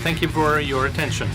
Thank you for your attention.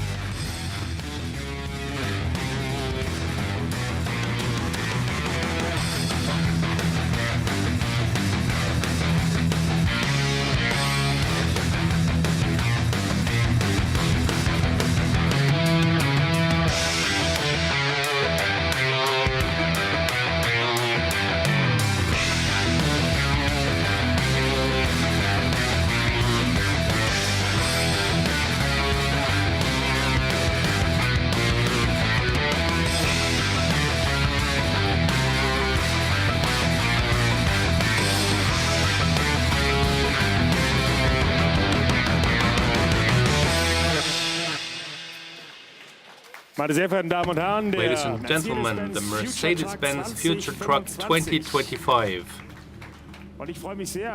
Ladies and gentlemen, the Mercedes-Benz Future Truck 2025.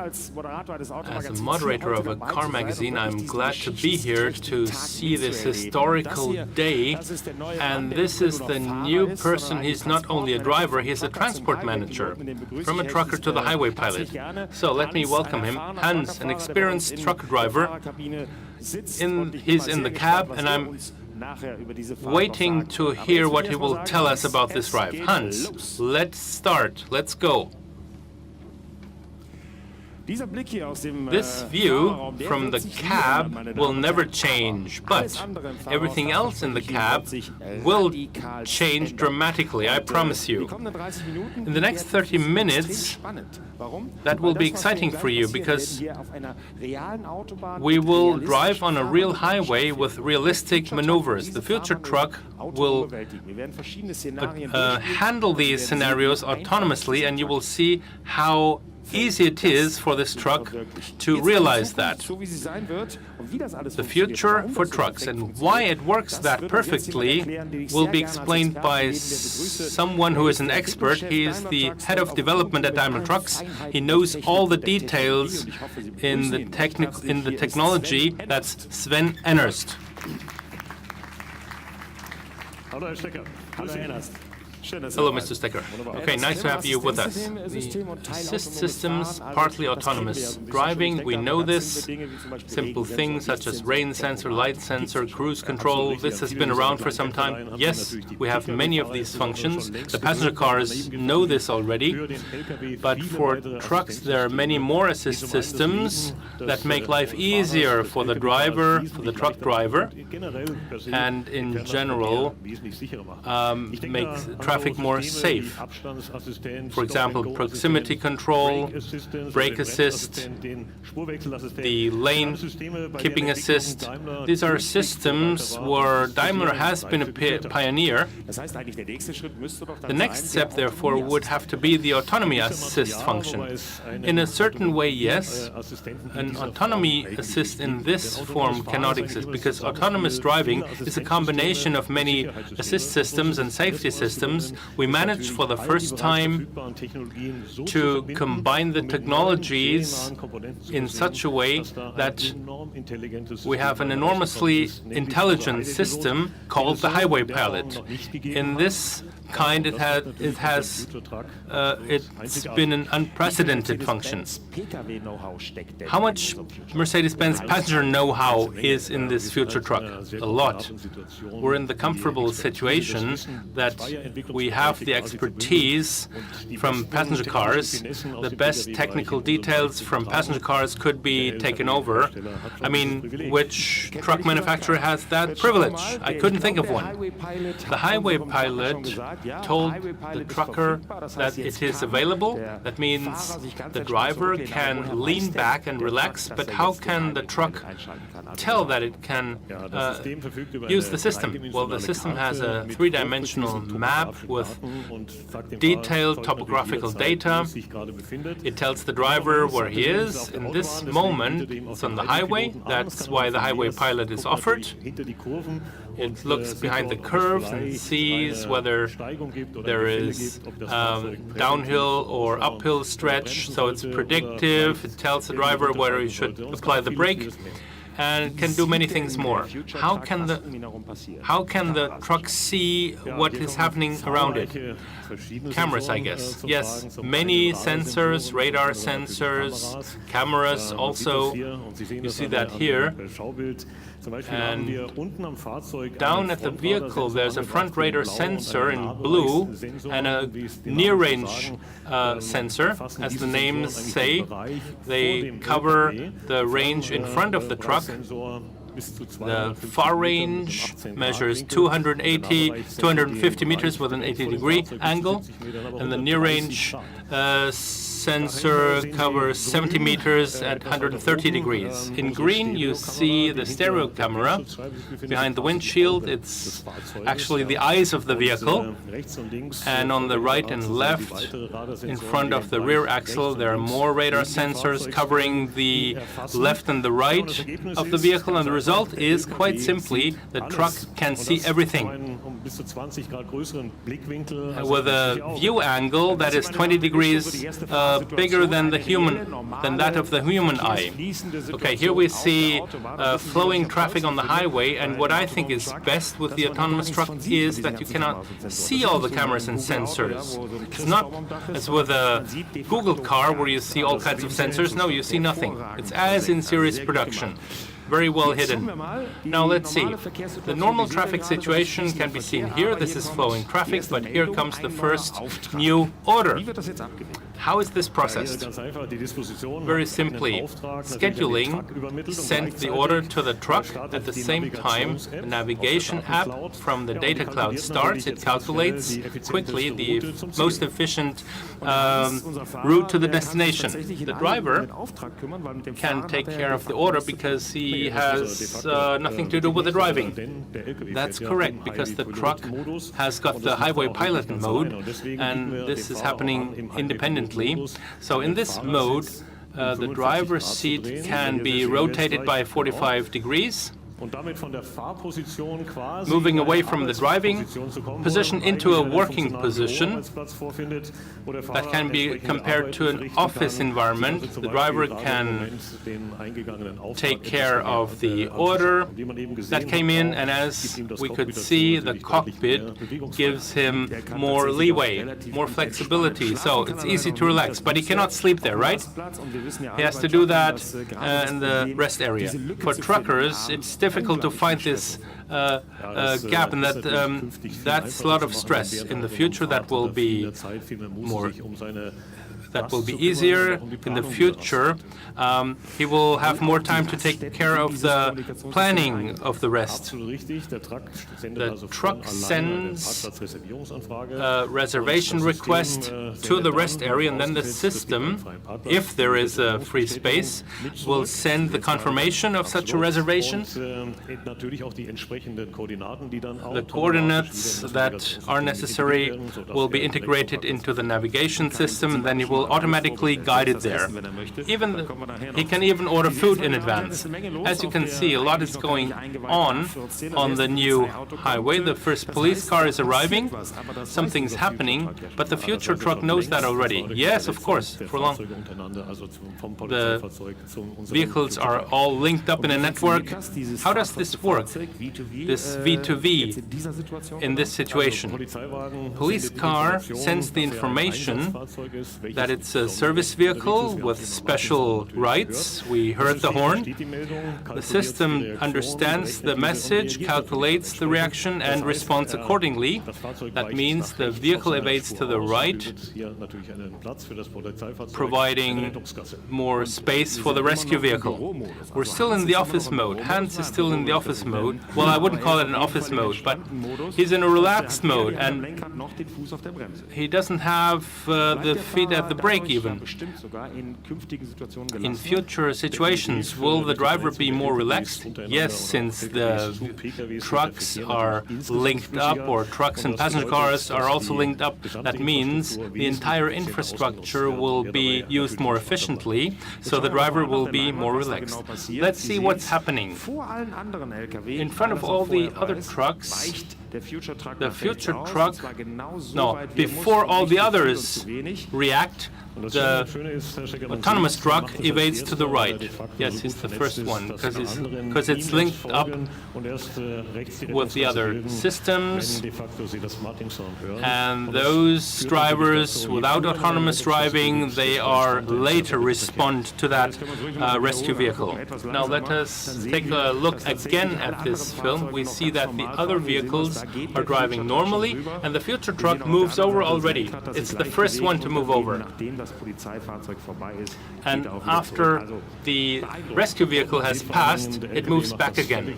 As a moderator of a car magazine, I'm glad to be here to see this historical day. And this is the new person. He's not only a driver, he's a transport manager, from a trucker to the highway pilot. So let me welcome him. Hans, an experienced truck driver. He's in the cab, and I'm waiting to hear what he will tell us about this drive. Hans, let's start. Let's go. This view from the cab will never change, but everything else in the cab will change dramatically, I promise you. In the next 30 minutes, that will be exciting for you because we will drive on a real highway with realistic maneuvers. The future truck will handle these scenarios autonomously, and you will see how easy it is for this truck to realize that. The future for trucks and why it works that perfectly will be explained by someone who is an expert. He is the head of development at Daimler Trucks. He knows all the details in the technology. That's Sven Enerst. Hello, Mr. Stecker. Okay, nice to have you with us. The assist systems, partly autonomous driving, we know this. Simple things such as rain sensor, light sensor, cruise control, this has been around for some time. Yes, we have many of these functions. The passenger cars know this already. But for trucks, there are many more assist systems that make life easier for the driver, for the truck driver, and in general make traffic more safe. For example, proximity control, brake assist, the lane keeping assist. These are systems where Daimler has been a pioneer. The next step, therefore, would have to be the Autonomy Assist function. In a certain way, yes, an Autonomy Assist in this form cannot exist because autonomous driving is a combination of many assist systems and safety systems. We managed for the first time to combine the technologies in such a way that we have an enormously intelligent system called the highway pilot. In this kind, it's been an unprecedented function. How much Mercedes-Benz passenger know-how is in this future truck? A lot. We're in the comfortable situation that we have the expertise from passenger cars. The best technical details from passenger cars could be taken over. I mean, which truck manufacturer has that privilege? I couldn't think of one. The highway pilot told the trucker that it is available. That means the driver can lean back and relax, but how can the truck tell that it can use the system? Well, the system has a three-dimensional map with detailed topographical data. It tells the driver where he is. In this moment, it's on the highway. That's why the highway pilot is offered. It looks behind the curves and sees whether there is downhill or uphill stretch. So it's predictive. It tells the driver whether he should apply the brake, and can do many things more. How can the truck see what is happening around it? Cameras, I guess. Yes, many sensors, radar sensors, cameras also. You see that here. And down at the vehicle, there's a front radar sensor in blue and a near-range sensor. As the names say, they cover the range in front of the truck. The far range measures 250 meters with an 80-degree angle, and the near range sensor covers 70 meters at 130 degrees. In green, you see the stereo camera. Behind the windshield, it's actually the eyes of the vehicle. And on the right and left, in front of the rear axle, there are more radar sensors covering the left and the right of the vehicle. And the result is, quite simply, the truck can see everything with a view angle that is 20 degrees bigger than that of the human eye. Okay, here we see flowing traffic on the highway, and what I think is best with the autonomous truck is that you cannot see all the cameras and sensors. It's not as with a Google car where you see all kinds of sensors. No, you see nothing. It's as in series production. Very well hidden. Now let's see. The normal traffic situation can be seen here. This is flowing traffic, but here comes the first new order. How is this processed? Very simply, scheduling sent the order to the truck. At the same time, the navigation app from the data cloud starts. It calculates quickly the most efficient route to the destination. The driver can take care of the order because he has nothing to do with the driving. That's correct, because the truck has got the highway pilot mode, and this is happening independently. So in this mode, the driver's seat can be rotated by 45 degrees, moving away from the driving position into a working position that can be compared to an office environment. The driver can take care of the order that came in, and as we could see, the cockpit gives him more leeway, more flexibility, so it's easy to relax. But he cannot sleep there, right? He has to do that in the rest area. For truckers, it's difficult to find this gap, and that's a lot of stress. In the future, that will be easier. In the future, he will have more time to take care of the planning of the rest. The truck sends a reservation request to the rest area, and then the system, if there is a free space, will send the confirmation of such a reservation. The coordinates that are necessary will be integrated into the navigation system, and then he will automatically guide it there. He can even order food in advance. As you can see, a lot is going on the new highway. The first police car is arriving. Something's happening, but the future truck knows that already. Yes, of course, for long. The vehicles are all linked up in a network. How does this work? This V2V in this situation. Police car sends the information that it's a service vehicle with special rights. We heard the horn. The system understands the message, calculates the reaction, and responds accordingly. That means the vehicle evades to the right, providing more space for the rescue vehicle. We're still in the office mode. Hans is still in the office mode. Well, I wouldn't call it an office mode, but he's in a relaxed mode, and he doesn't have the feet at the brake even. In future situations, will the driver be more relaxed? Yes, since the trucks are linked up, or trucks and passenger cars are also linked up. That means the entire infrastructure will be used more efficiently, so the driver will be more relaxed. Let's see what's happening. In front of all the other trucks, before all the others react, the autonomous truck evades to the right. Yes, he's the first one, because it's linked up with the other systems, and those drivers without autonomous driving, they are later respond to that rescue vehicle. Now let us take a look again at this film. We see that the other vehicles are driving normally, and the future truck moves over already. It's the first one to move over. And after the rescue vehicle has passed, it moves back again.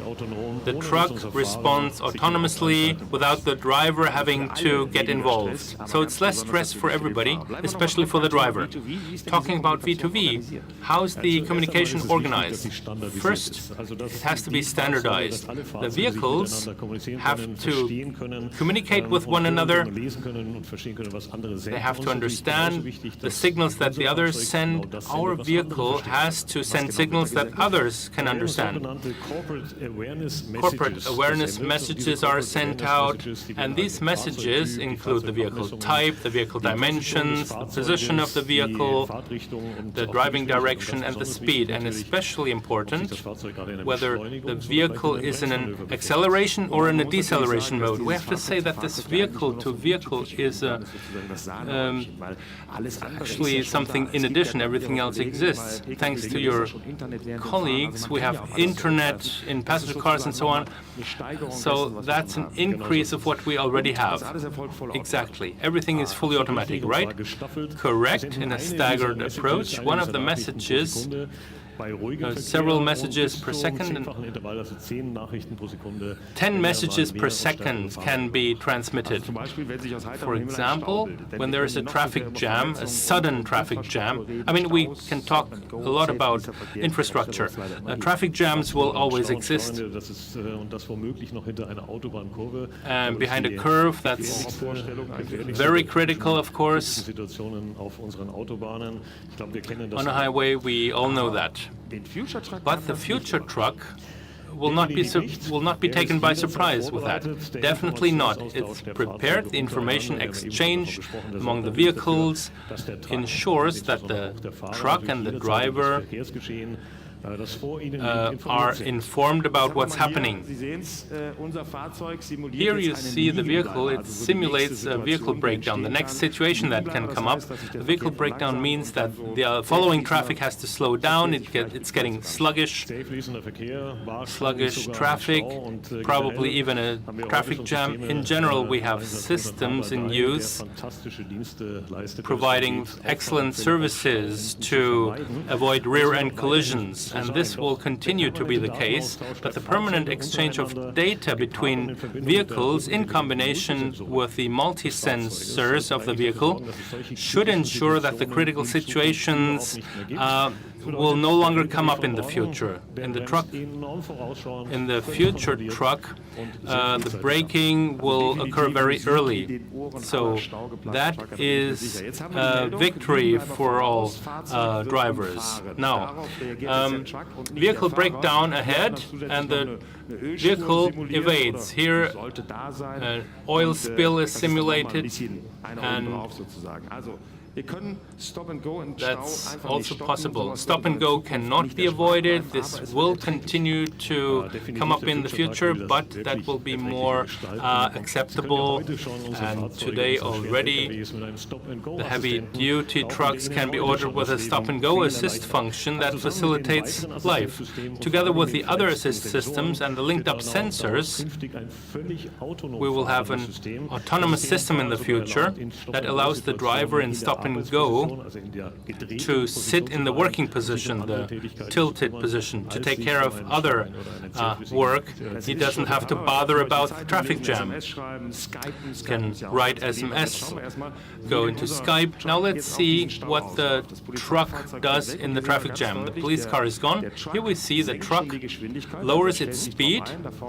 The truck responds autonomously without the driver having to get involved. So it's less stress for everybody, especially for the driver. Talking about V2V, how's the communication organized? First, it has to be standardized. The vehicles have to communicate with one another. They have to understand the signals that the others send. Our vehicle has to send signals that others can understand. Corporate awareness messages are sent out, and these messages include the vehicle type, the vehicle dimensions, the position of the vehicle, the driving direction, and the speed. And especially important, whether the vehicle is in an acceleration or in a deceleration mode. We have to say that this vehicle-to-vehicle is actually something in addition. Everything else exists. Thanks to your colleagues, we have internet in passenger cars and so on. So that's an increase of what we already have. Exactly. Everything is fully automatic, right? Correct, in a staggered approach. One of the messages, several messages per second, 10 messages per second can be transmitted. For example, when there is a traffic jam, a sudden traffic jam, I mean, we can talk a lot about infrastructure. Traffic jams will always exist. Behind a curve, that's very critical, of course. On a highway, we all know that. But the future truck will not be taken by surprise with that. Definitely not. It's prepared. The information exchange among the vehicles ensures that the truck and the driver are informed about what's happening. Here you see the vehicle. It simulates a vehicle breakdown. The next situation that can come up, the vehicle breakdown means that the following traffic has to slow down. It's getting sluggish traffic, probably even a traffic jam. In general, we have systems in use providing excellent services to avoid rear-end collisions. And this will continue to be the case, but the permanent exchange of data between vehicles in combination with the multi-sensors of the vehicle should ensure that the critical situations will no longer come up in the future. In the future truck, the braking will occur very early. So that is a victory for all drivers. Now, vehicle breakdown ahead, and the vehicle evades. Here, an oil spill is simulated, and that's also possible. Stop and go cannot be avoided. This will continue to come up in the future, but that will be more acceptable. And today already, the heavy-duty trucks can be ordered with a stop-and-go assist function that facilitates life. Together with the other assist systems and the linked-up sensors, we will have an autonomous system in the future that allows the driver in stop and go to sit in the working position, the tilted position, to take care of other work. He doesn't have to bother about the traffic jam. He can write SMS, go into Skype. Now let's see what the truck does in the traffic jam. The police car is gone. Here we see the truck lowers its speed,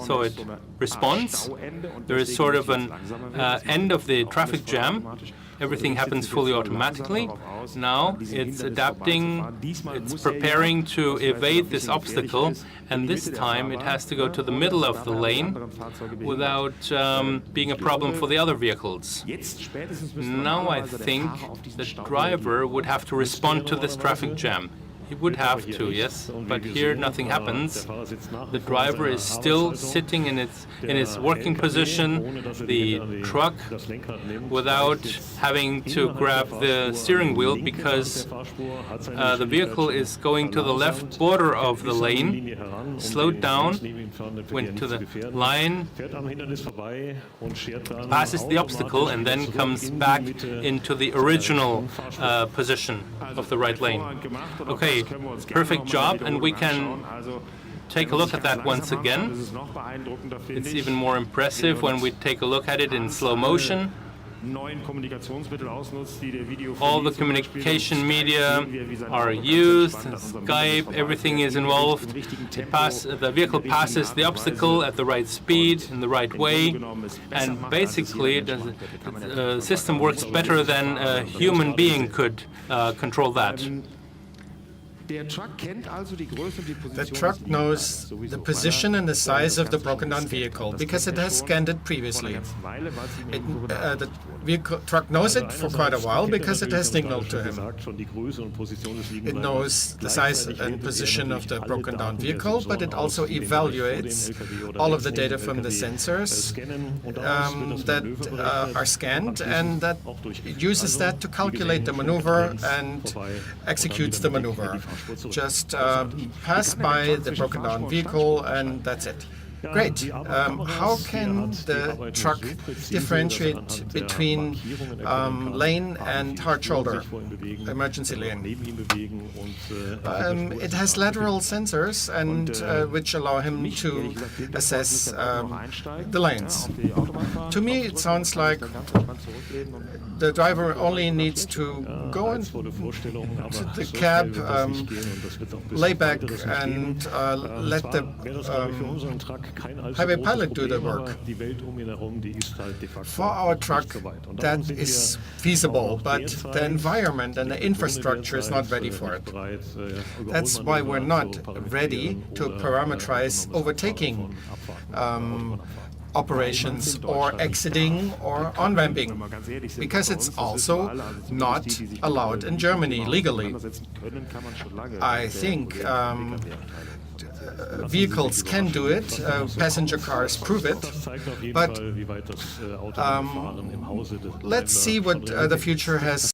so it responds. There is sort of an end of the traffic jam. everything happens fully automatically. Now it's adapting, it's preparing to evade this obstacle, and this time it has to go to the middle of the lane without being a problem for the other vehicles. Now I think the driver would have to respond to this traffic jam. He would have to, yes, but here nothing happens. The driver is still sitting in its working position, the truck, without having to grab the steering wheel, because the vehicle is going to the left border of the lane, slowed down, went to the line, passes the obstacle, and then comes back into the original position of the right lane. Okay, perfect job, and we can take a look at that once again. It's even more impressive when we take a look at it in slow motion. All the communication media are used, Skype, everything is involved. The vehicle passes the obstacle at the right speed, in the right way, and basically the system works better than a human being could control that. The truck knows the position and the size of the broken-down vehicle because it has scanned it previously. The truck knows it for quite a while because it has signaled to him. It knows the size and position of the broken-down vehicle, but it also evaluates all of the data from the sensors that are scanned, and that it uses that to calculate the maneuver and executes the maneuver. Just pass by the broken-down vehicle, and that's it. Great. How can the truck differentiate between lane and hard shoulder, emergency lane? It has lateral sensors, and which allow him to assess the lanes. To me, it sounds like the driver only needs to go into the cab, lay back, and let the highway pilot do the work. For our truck, that is feasible, but the environment and the infrastructure is not ready for it. That's why we're not ready to parameterize overtaking operations or exiting or on-ramping, because it's also not allowed in Germany legally. I think vehicles can do it, passenger cars prove it, but let's see what the future has